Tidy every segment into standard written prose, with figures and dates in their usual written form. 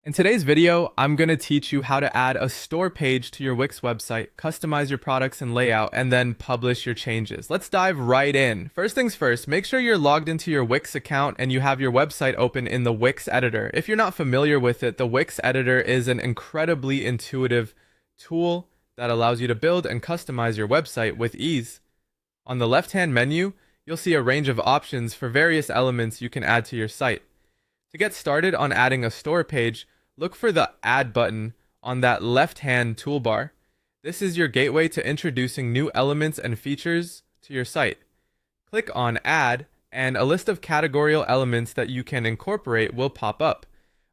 In today's video, I'm going to teach you how to add a store page to your Wix website, customize your products and layout, and then publish your changes. Let's dive right in. First things first, make sure you're logged into your Wix account and you have your website open in the Wix editor. If you're not familiar with it, the Wix editor is an incredibly intuitive tool that allows you to build and customize your website with ease. On the left-hand menu, you'll see a range of options for various elements you can add to your site. To get started on adding a store page, look for the Add button on that left-hand toolbar. This is your gateway to introducing new elements and features to your site. Click on Add, and a list of categorical elements that you can incorporate will pop up.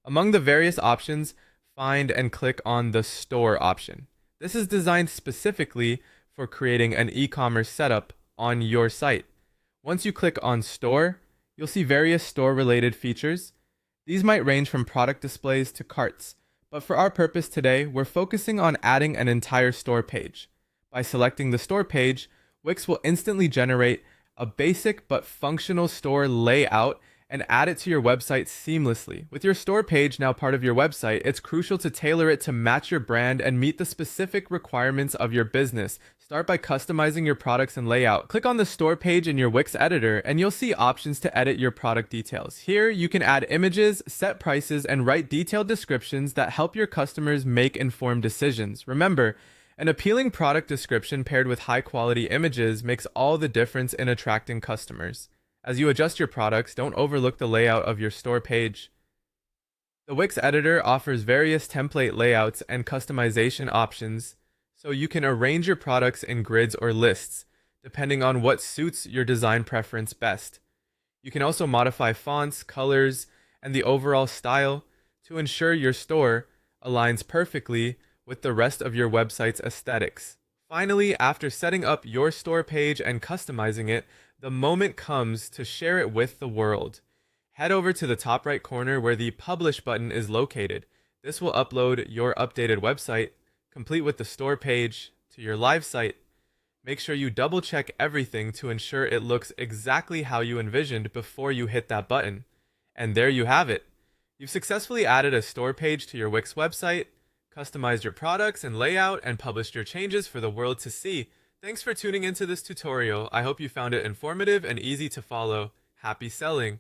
Among the various options, find and click on the Store option. This is designed specifically for creating an e-commerce setup on your site. Once you click on Store, you'll see various store-related features. These might range from product displays to carts, but for our purpose today, we're focusing on adding an entire store page. By selecting the store page, Wix will instantly generate a basic but functional store layout and add it to your website seamlessly. With your store page now part of your website, it's crucial to tailor it to match your brand and meet the specific requirements of your business. Start by customizing your products and layout. Click on the store page in your Wix editor and you'll see options to edit your product details. Here, you can add images, set prices, and write detailed descriptions that help your customers make informed decisions. Remember, an appealing product description paired with high-quality images makes all the difference in attracting customers. As you adjust your products, don't overlook the layout of your store page. The Wix editor offers various template layouts and customization options, so you can arrange your products in grids or lists, depending on what suits your design preference best. You can also modify fonts, colors, and the overall style to ensure your store aligns perfectly with the rest of your website's aesthetics. Finally, after setting up your store page and customizing it, the moment comes to share it with the world. Head over to the top right corner where the Publish button is located. This will upload your updated website, complete with the store page, to your live site. Make sure you double check everything to ensure it looks exactly how you envisioned before you hit that button. And there you have it. You've successfully added a store page to your Wix website, customized your products and layout, and published your changes for the world to see. Thanks for tuning into this tutorial. I hope you found it informative and easy to follow. Happy selling!